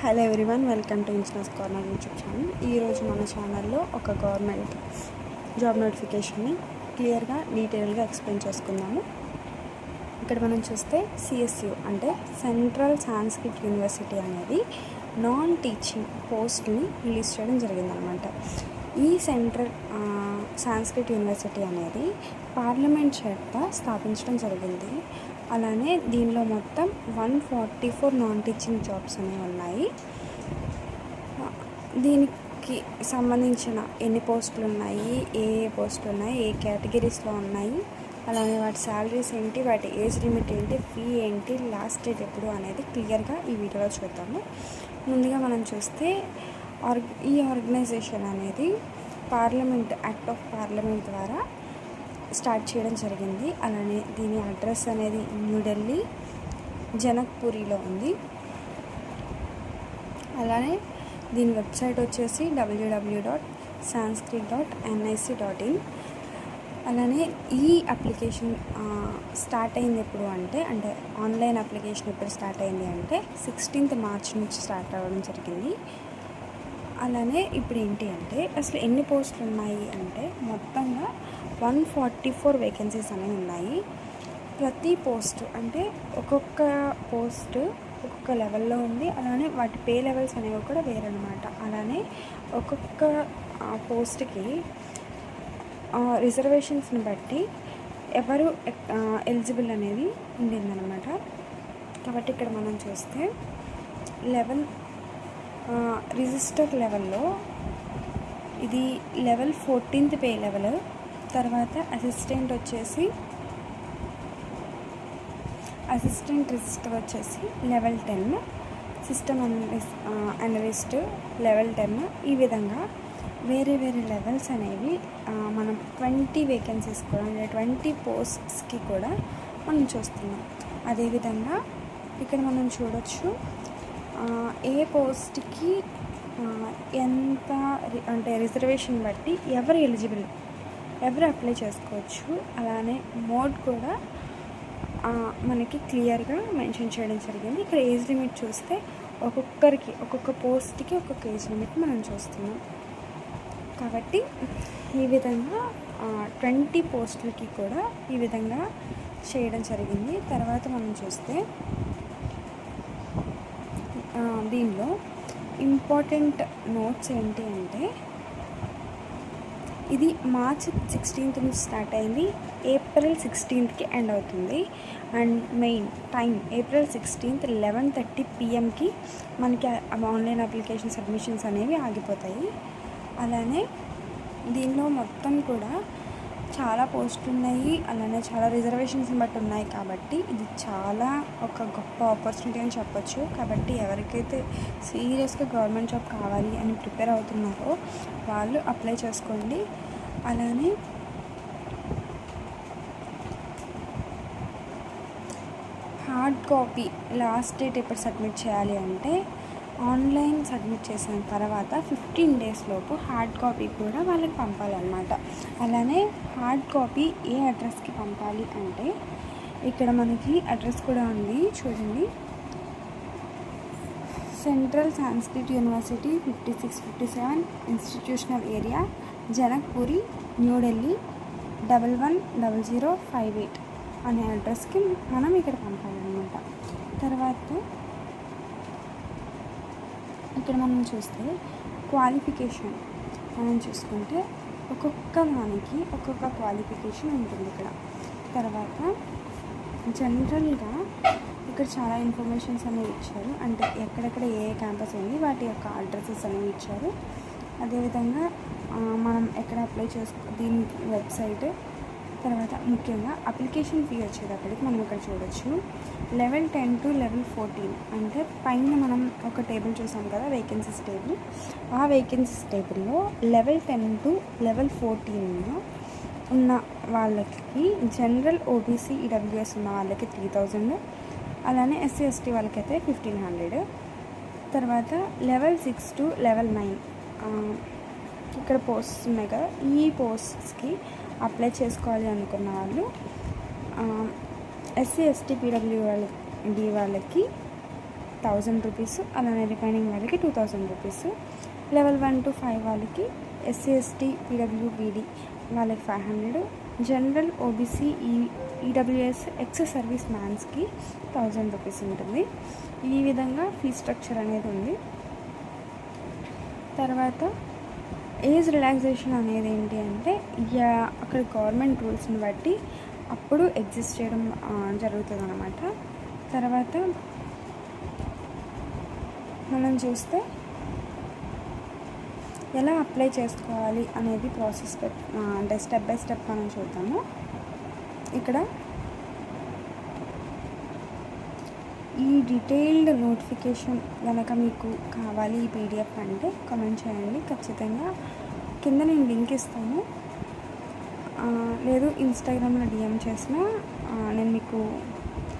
Hello everyone, welcome to Insta's corner YouTube channel. ఈరోజు మన ఛానల్లో ఒక గవర్నమెంట్ జాబ్ నోటిఫికేషన్ని క్లియర్గా డీటెయిల్గా ఎక్స్ప్లెయిన్ చేసుకుందాము. ఇక్కడ మనం చూస్తే సిఎస్యు అంటే సెంట్రల్ సాంస్క్రిట్ యూనివర్సిటీ అనేది నాన్ టీచింగ్ పోస్ట్ని రిలీజ్ చేయడం జరిగిందనమాట. ఈ సెంట్రల్ సాంస్క్రిట్ యూనివర్సిటీ అనేది పార్లమెంట్ చేత స్థాపించడం జరిగింది. అలానే దీనిలో మొత్తం 144 నాన్ టీచింగ్ జాబ్స్ అనేవి ఉన్నాయి. దీనికి సంబంధించిన ఎన్ని పోస్టులు ఉన్నాయి, ఏ పోస్టులు ఉన్నాయి, ఏ కేటగిరీస్లో ఉన్నాయి, అలానే వాటి శాలరీస్ ఏంటి, వాటి ఏజ్ లిమిట్ ఏంటి, ఫీ ఏంటి, లాస్ట్ డేట్ ఎప్పుడు అనేది క్లియర్గా ఈ వీడియోలో చూద్దాము. ముందుగా మనం చూస్తే ఈ ఆర్గనైజేషన్ అనేది పార్లమెంట్ యాక్ట్ ఆఫ్ పార్లమెంట్ ద్వారా స్టార్ట్ చేయడం జరిగింది. అలానే దీని అడ్రస్ అనేది న్యూఢిల్లీ జనక్పూరిలో ఉంది. అలానే దీని వెబ్సైట్ వచ్చేసి www.sanskrit.nic.in. అలానే ఈ అప్లికేషన్ స్టార్ట్ అయింది ఎప్పుడు అంటే ఆన్లైన్ అప్లికేషన్ ఎప్పుడు స్టార్ట్ అయింది అంటే 16th మార్చ్ నుంచి స్టార్ట్ అవ్వడం జరిగింది. అలానే ఇప్పుడు ఏంటి అంటే అసలు ఎన్ని పోస్టులు ఉన్నాయి అంటే మొత్తంగా 144 వేకెన్సీస్ అనేవి ఉన్నాయి. ప్రతి పోస్ట్ అంటే ఒక్కొక్క పోస్ట్ ఒక్కొక్క లెవెల్లో ఉంది. అలానే వాటి పే లెవెల్స్ అనేవి కూడా వేరనమాట. అలానే ఒక్కొక్క పోస్ట్కి రిజర్వేషన్స్ని బట్టి ఎవరు ఎలిజిబుల్ అనేది ఉండిందనమాట. కాబట్టి ఇక్కడ మనం చూస్తే రిజిస్టర్ లెవెల్లో ఇది లెవెల్ 14th పే లెవెల్. తర్వాత అసిస్టెంట్ రిజిస్టర్ వచ్చేసి లెవెల్ 10, సిస్టమ్ అనలిస్ట్ లెవెల్ 10. ఈ విధంగా వేరే వేరే లెవెల్స్ అనేవి మనం 20 వేకెన్సీస్ కూడా 20 పోస్ట్స్కి కూడా మనం చూస్తున్నాం. అదేవిధంగా ఇక్కడ మనం చూడొచ్చు ఏ పోస్ట్కి ఎంత అంటే రిజర్వేషన్ బట్టి ఎవరు అప్లై చేసుకోవచ్చు. అలానే మోడ్ కూడా మనకి క్లియర్గా మెన్షన్ చేయడం జరిగింది. ఇక్కడ ఏజ్ లిమిట్ చూస్తే ఒక్కొక్క పోస్ట్కి ఒక్కొక్క ఏజ్ లిమిట్ మనం చూస్తున్నాం. కాబట్టి ఈ విధంగా 20 పోస్టులకి కూడా ఈ విధంగా చేయడం జరిగింది. తర్వాత మనం చూస్తే దీనిలో ఇంపార్టెంట్ నోట్స్ ఏంటి అంటే ఇది మార్చ్ 16th నుంచి స్టార్ట్ అయింది, ఏప్రిల్ 16th ఎండ్ అవుతుంది. And main time April 16th 11:30 PM మనకి ఆన్లైన్ అప్లికేషన్ సబ్మిషన్స్ అనేవి ఆగిపోతాయి. అలానే దీనిలో మొత్తం కూడా చాలా పోస్టులు ఉన్నాయి. అలానే చాలా రిజర్వేషన్స్ బట్టి ఉన్నాయి. కాబట్టి ఇది చాలా ఒక గొప్ప ఆపర్చునిటీ అని చెప్పొచ్చు. కాబట్టి ఎవరికైతే సీరియస్గా గవర్నమెంట్ జాబ్ కావాలి అని ప్రిపేర్ అవుతున్నారో వాళ్ళు అప్లై చేసుకోండి. అలానే హార్డ్ కాపీ లాస్ట్ డేట్ ఎప్పుడు సబ్మిట్ చేయాలి అంటే ఆన్లైన్ సబ్మిట్ చేసిన తర్వాత 15 days లోపు హార్డ్ కాపీ కూడా వాళ్ళకి పంపాలన్నమాట. అలానే హార్డ్ కాపీ ఏ అడ్రస్కి పంపాలి అంటే ఇక్కడ మనకి అడ్రస్ కూడా ఉంది చూడండి. Central Sanskrit University 5657 institutional area Janakpuri New Delhi 110058 అనే అడ్రస్కి మనం ఇక్కడ పంపాలన్నమాట. తర్వాత ఇక్కడ మనం చూస్తే క్వాలిఫికేషన్ మనం చూసుకుంటే ఒక్కొక్క దానికి ఒక్కొక్క క్వాలిఫికేషన్ ఉంటుంది ఇక్కడ. తర్వాత జనరల్గా ఇక్కడ చాలా ఇన్ఫర్మేషన్స్ అనేవి ఇచ్చారు. అంటే ఎక్కడెక్కడ ఏ క్యాంపస్ ఉంది వాటి యొక్క అడ్రసెస్ అనేవి ఇచ్చారు. అదేవిధంగా మనం ఎక్కడ అప్లై దీని వెబ్సైట్. తర్వాత ముఖ్యంగా అప్లికేషన్ ఫీ వచ్చేటప్పటికి మనం ఇక్కడ చూడొచ్చు లెవెల్ 10 to లెవెల్ 14. అంటే పైన మనం ఒక టేబుల్ చూసాం కదా, వేకెన్సీస్ టేబుల్. ఆ వేకెన్సీస్ టేబుల్లో లెవెల్ 10 to లెవెల్ 14 ఉన్న వాళ్ళకి జనరల్ ఓబీసీ ఈడబ్ల్యూఎస్ ఉన్న వాళ్ళకి 3000, అలానే ఎస్సీ ఎస్టీ వాళ్ళకైతే 1500. తర్వాత లెవెల్ 6 to లెవెల్ 9 ఇక్కడ పోస్ట్స్ ఉన్నాయి కదా, ఈ పోస్ట్స్కి అప్లై చేసుకోవాలి అనుకున్న వాళ్ళు ఎస్సీ ఎస్టీ పీడబ్ల్యూడి వాళ్ళకి 1000 రూపీస్, అలానే రిమైనింగ్ వాళ్ళకి 2000 రూపీస్. లెవెల్ 1 to 5 వాళ్ళకి ఎస్సీ ఎస్టీ పీడబ్ల్యూబీడీ వాళ్ళకి 500, general OBC EWS ex service మ్యాన్స్కి 1000 రూపీస్ ఉంటుంది. ఈ విధంగా ఫీ స్ట్రక్చర్ అనేది ఉంది. తర్వాత ఏజ్ రిలాక్సేషన్ అనేది ఏంటి అంటే అక్కడ గవర్నమెంట్ రూల్స్ని బట్టి అప్పుడు ఎగ్జిస్ట్ చేయడం జరుగుతుంది అన్నమాట. తర్వాత మనం చూస్తే ఎలా అప్లై చేసుకోవాలి అనేది ప్రాసెస్ అంటే స్టెప్ బై స్టెప్ మనం చూద్దాము. ఇక్కడ ఈ డీటెయిల్డ్ నోటిఫికేషన్ కనుక మీకు కావాలి ఈ పీడిఎఫ్ అంటే కామెంట్ చేయండి. ఖచ్చితంగా కింద నేను లింక్ ఇస్తాను, లేదు ఇన్స్టాగ్రామ్లో డిఎం చేసినా నేను మీకు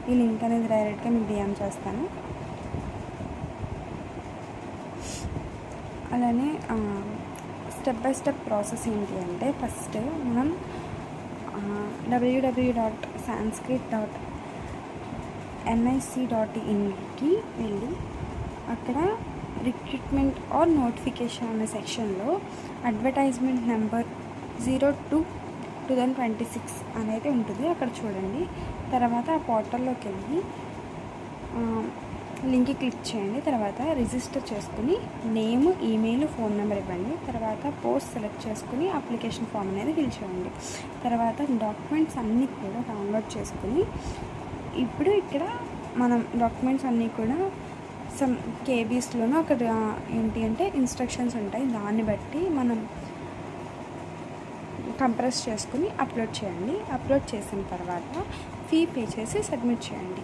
ఈ లింక్ అనేది డైరెక్ట్గా మీకు డిఎం చేస్తాను. అలానే స్టెప్ బై స్టెప్ ప్రాసెస్ ఏంటి అంటే ఫస్ట్ మనం www.sanskrit.nic.inకి వెళ్ళి అక్కడ రిక్రూట్మెంట్ ఆర్ నోటిఫికేషన్ అనే సెక్షన్లో అడ్వర్టైజ్మెంట్ నెంబర్ 02/2026 అనేది ఉంటుంది, అక్కడ చూడండి. తర్వాత ఆ పోర్టల్లోకి వెళ్ళి లింక్కి క్లిక్ చేయండి. తర్వాత రిజిస్టర్ చేసుకుని నేమ్, ఈమెయిల్, ఫోన్ నెంబర్ ఇవ్వండి. తర్వాత పోస్ట్ సెలెక్ట్ చేసుకుని అప్లికేషన్ ఫామ్ అనేది ఫిల్ చేయండి. తర్వాత డాక్యుమెంట్స్ అన్నీ కూడా డౌన్లోడ్ చేసుకుని ఇప్పుడు ఇక్కడ మనం డాక్యుమెంట్స్ అన్నీ కూడా సమ్ కేబీస్లోనూ అక్కడ ఏంటి అంటే ఇన్స్ట్రక్షన్స్ ఉంటాయి, దాన్ని బట్టి మనం కంప్రెస్ చేసుకుని అప్లోడ్ చేయండి. అప్లోడ్ చేసిన తర్వాత ఫీ పే చేసి సబ్మిట్ చేయండి.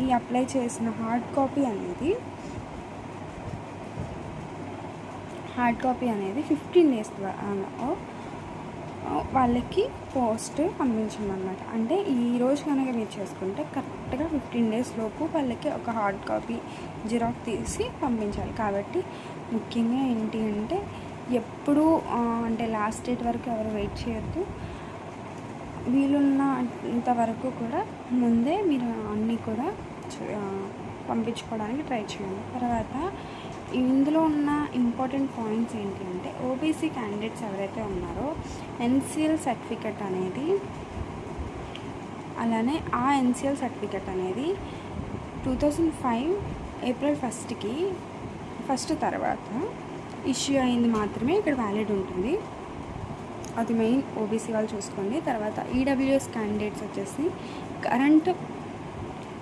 ఈ అప్లై చేసిన హార్డ్ కాపీ అనేది 15 days వాళ్ళకి పోస్ట్ పంపించండి అన్నమాట. అంటే ఈరోజు కనుక మీరు చేసుకుంటే కరెక్ట్గా 15 days లోపు వాళ్ళకి ఒక హార్డ్ కాపీ జిరాక్స్ తీసి పంపించాలి. కాబట్టి ముఖ్యంగా ఏంటి అంటే ఎప్పుడు అంటే లాస్ట్ డేట్ వరకు ఎవరు వెయిట్ చేయొద్దు. వీలున్నంత వరకు కూడా ముందే మీరు అన్నీ కూడా పంపించుకోవడానికి ట్రై చేయండి. తర్వాత ఇందులో ఉన్న ఇంపార్టెంట్ పాయింట్స్ ఏంటి అంటే ఓబీసీ క్యాండిడేట్స్ ఎవరైతే ఉన్నారో ఎన్సిఎల్ సర్టిఫికెట్ అనేది, అలానే ఆ ఎన్సిఎల్ సర్టిఫికెట్ అనేది 2005 April 1 తర్వాత ఇష్యూ అయింది మాత్రమే ఇక్కడ వ్యాలిడ్ ఉంటుంది. అది మెయిన్ ఓబీసీ వాళ్ళు చూసుకోండి. తర్వాత ఈడబ్ల్యూఎస్ క్యాండిడేట్స్ వచ్చేసి కరెంట్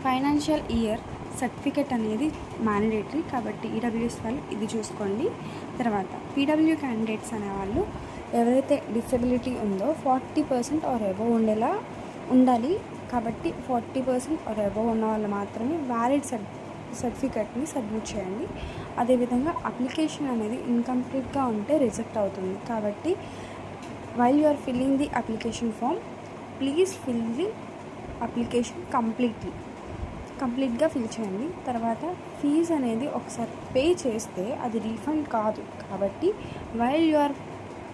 ఫైనాన్షియల్ ఇయర్ సర్టిఫికెట్ అనేది మ్యాండేటరీ, కాబట్టి ఈడబ్ల్యూఎస్ వాళ్ళు ఇది చూసుకోండి. తర్వాత పీడబ్ల్యూ క్యాండిడేట్స్ అనేవాళ్ళు ఎవరైతే డిసెబిలిటీ ఉందో 40% ఆర్ అబోవ్ ఉండేలా ఉండాలి. కాబట్టి 40% ఆర్ అబోవ్ ఉన్న వాళ్ళు మాత్రమే వ్యాలిడ్ సర్టిఫికెట్ని సబ్మిట్ చేయండి. అదేవిధంగా అప్లికేషన్ అనేది ఇన్కంప్లీట్గా ఉంటే రిజెక్ట్ అవుతుంది. కాబట్టి while you are filling the application form, please fill the application కంప్లీట్గా ఫిల్ చేయండి. తర్వాత ఫీజు అనేది ఒకసారి పే చేస్తే అది రీఫండ్ కాదు. కాబట్టి while you are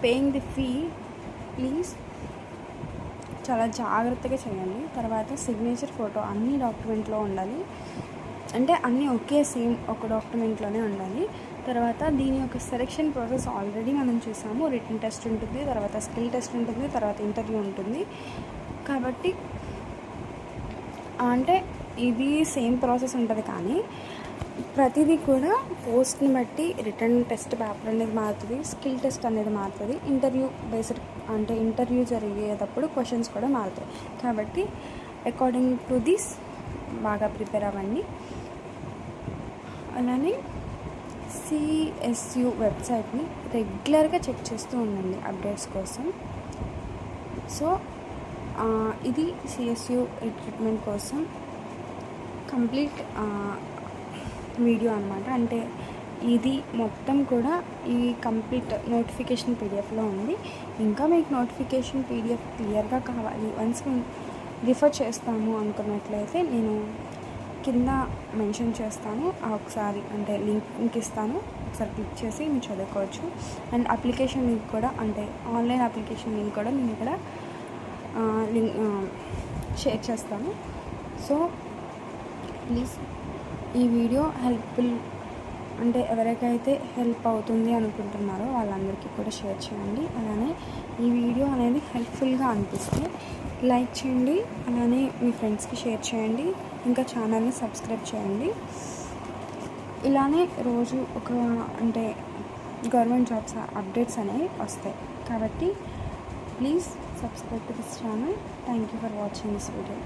paying the fee, please చాలా జాగ్రత్తగా చేయండి. తర్వాత సిగ్నేచర్, ఫోటో అన్ని డాక్యుమెంట్లో ఉండాలి. అంటే అన్నీ సేమ్ ఒక డాక్యుమెంట్లోనే ఉండాలి. తర్వాత దీని యొక్క సెలెక్షన్ ప్రాసెస్ ఆల్రెడీ మనం చూసాము. రిటన్ టెస్ట్ ఉంటుంది, తర్వాత స్కిల్ టెస్ట్ ఉంటుంది, తర్వాత ఇంటర్వ్యూ ఉంటుంది. కాబట్టి అంటే ఇది సేమ్ ప్రాసెస్ ఉంటుంది, కానీ ప్రతిదీ కూడా పోస్ట్ని బట్టి రిటర్న్ టెస్ట్ పేపర్ అనేది మారుతుంది, స్కిల్ టెస్ట్ అనేది మారుతుంది, ఇంటర్వ్యూ బేస్డ్ అంటే ఇంటర్వ్యూ జరిగేటప్పుడు క్వశ్చన్స్ కూడా మారుతాయి. కాబట్టి అకార్డింగ్ టు దిస్ బాగా ప్రిపేర్ అవ్వండి. అలానే సిఎస్యు వెబ్సైట్ని రెగ్యులర్గా చెక్ చేస్తూ ఉండండి అప్డేట్స్ కోసం. సో ఇది సిఎస్యు రిక్రూట్మెంట్ కోసం కంప్లీట్ వీడియో అన్నమాట. అంటే ఇది మొత్తం కూడా ఈ కంప్లీట్ నోటిఫికేషన్ పీడిఎఫ్లో ఉంది. ఇంకా మీకు నోటిఫికేషన్ పీడిఎఫ్ క్లియర్గా కావాలి, వన్స్ రిఫర్ చేస్తాము అనుకున్నట్లయితే నేను కింద మెన్షన్ చేస్తాను, ఒకసారి అంటే లింక్ ఇస్తాను, ఒకసారి క్లిక్ చేసి మీరు చదువుకోవచ్చు. అండ్ అప్లికేషన్ లింక్ కూడా అంటే ఆన్లైన్ అప్లికేషన్ లింక్ కూడా నేను ఇక్కడ షేర్ చేస్తాను. సో ప్లీజ్ ఈ వీడియో హెల్ప్ఫుల్ అంటే ఎవరికైతే హెల్ప్ అవుతుంది అనుకుంటున్నారో వాళ్ళందరికీ కూడా షేర్ చేయండి. అలానే ఈ వీడియో అనేది హెల్ప్ఫుల్గా అనిపిస్తే లైక్ చేయండి, అలానే మీ ఫ్రెండ్స్కి షేర్ చేయండి, ఇంకా ఛానల్ని సబ్స్క్రైబ్ చేయండి. ఇలానే రోజు అంటే గవర్నమెంట్ జాబ్స్ అప్డేట్స్ అనేవి వస్తాయి కాబట్టి please subscribe to this channel. Thank you for watching this video.